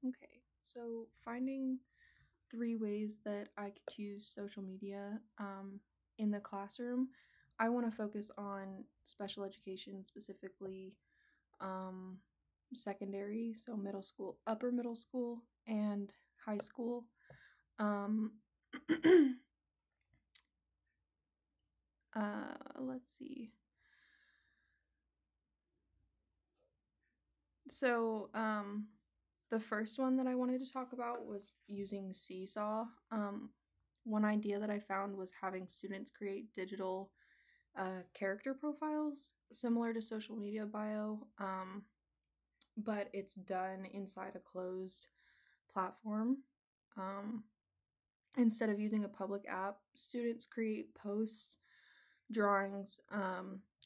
Okay, so finding three ways that I could use social media in the classroom. I want to focus on special education, specifically um, secondary, so middle school, upper middle school, and high school. Um, let's see. So, the first one that I wanted to talk about was using Seesaw. One idea that I found was having students create digital character profiles similar to social media bio, but it's done inside a closed platform. Um, Instead of using a public app, students create posts, drawings,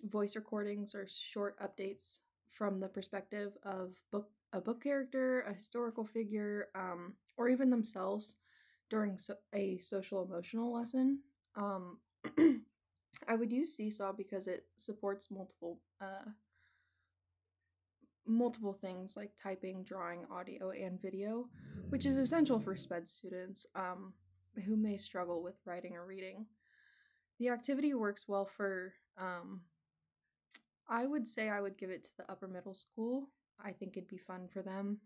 voice recordings, or short updates from the perspective of a book character, a historical figure, or even themselves during a social emotional lesson. Um, I would use Seesaw because it supports multiple things like typing, drawing, audio, and video, which is essential for SPED students who may struggle with writing or reading. The activity works well for, I would say I would give it to the upper middle school. I think it'd be fun for them.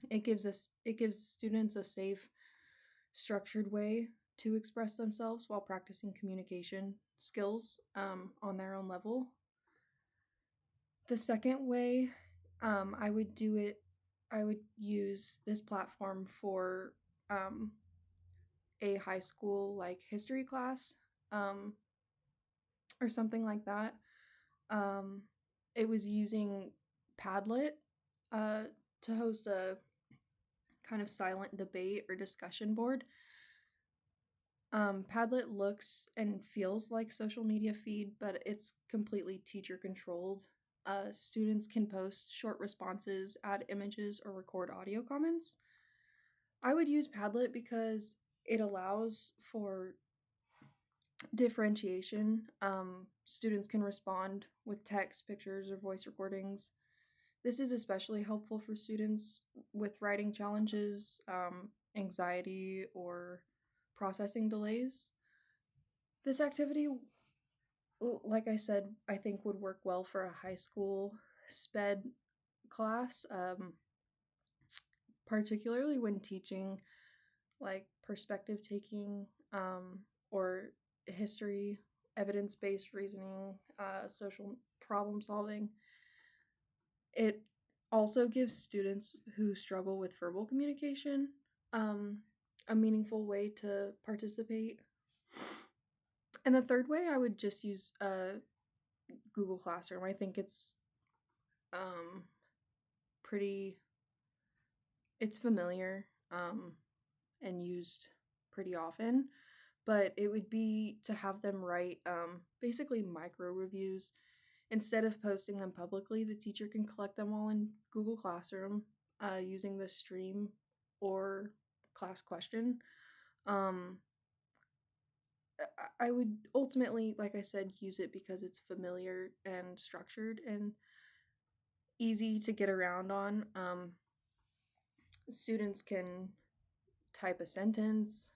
It gives students a safe, structured way to express themselves while practicing communication skills on their own level. The second way I would do it, I would use this platform for um, a high school like history class um, or something like that. Um, it was using Padlet uh, to host a kind of silent debate or discussion board. Padlet looks and feels like social media feed, but it's completely teacher controlled. Students can post short responses, add images, or record audio comments. I would use Padlet because it allows for differentiation. Students can respond with text, pictures, or voice recordings. This is especially helpful for students with writing challenges, anxiety, or processing delays. This activity, like I said, I think would work well for a high school SPED class, particularly when teaching like perspective taking or history, evidence based reasoning, social problem solving. It also gives students who struggle with verbal communication um, a meaningful way to participate. And the third way, I would just use Google Classroom. I think it's um, pretty, it's familiar and used pretty often, but it would be to have them write basically micro reviews. Instead of posting them publicly, the teacher can collect them all in Google Classroom using the stream or class question. Um, I would ultimately, like I said, use it because it's familiar and structured and easy to get around on. Students can type a sentence,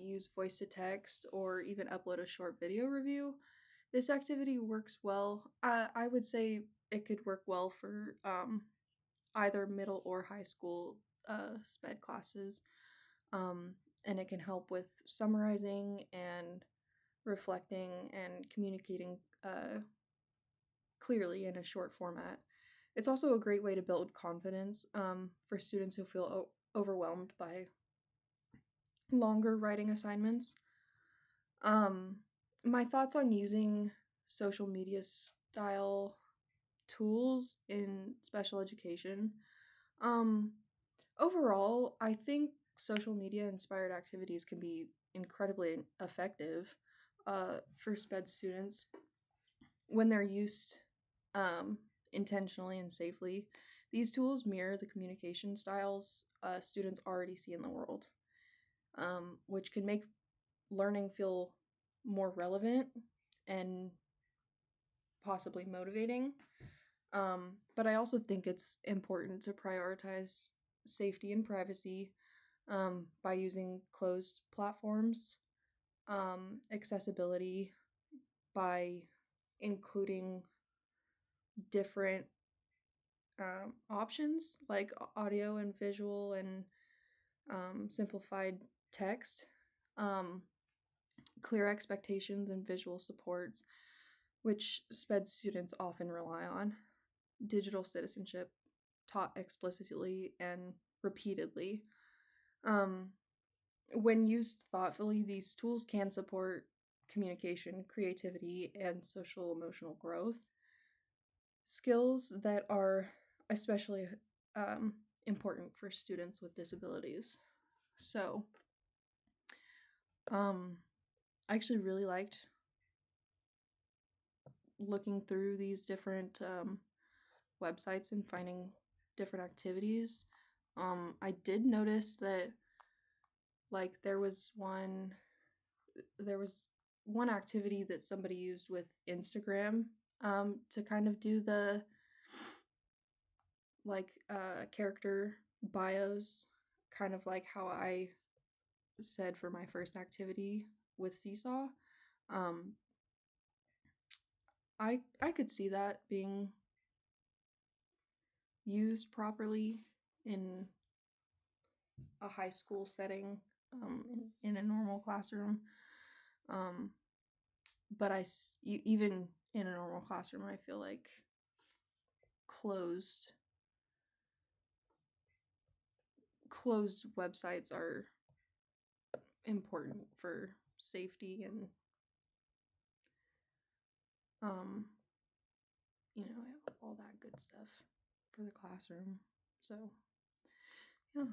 use voice to text, or even upload a short video review. This activity works well. I would say it could work well for either middle or high school SPED classes. Um, and it can help with summarizing and reflecting and communicating clearly in a short format. It's also a great way to build confidence for students who feel overwhelmed by longer writing assignments. Um, my thoughts on using social media style tools in special education. Um, Overall, I think social media inspired activities can be incredibly effective for SPED students when they're used um, intentionally and safely. These tools mirror the communication styles students already see in the world, which can make learning feel more relevant and possibly motivating. But I also think it's important to prioritize safety and privacy by using closed platforms, accessibility by including different options like audio and visual and simplified text, um, clear expectations and visual supports, which SPED students often rely on, digital citizenship taught explicitly and repeatedly. Um, when used thoughtfully, these tools can support communication, creativity, and social emotional growth, skills that are especially um, important for students with disabilities. So, I actually really liked looking through these different websites and finding different activities. I did notice that like there was one activity that somebody used with Instagram to kind of do the character bios, kind of like how I said for my first activity with Seesaw. Um, I could see that being used properly in a high school setting, in a normal classroom. Um, but even in a normal classroom, I feel like closed closed websites are important for safety and um, all that good stuff for the classroom. So, yeah.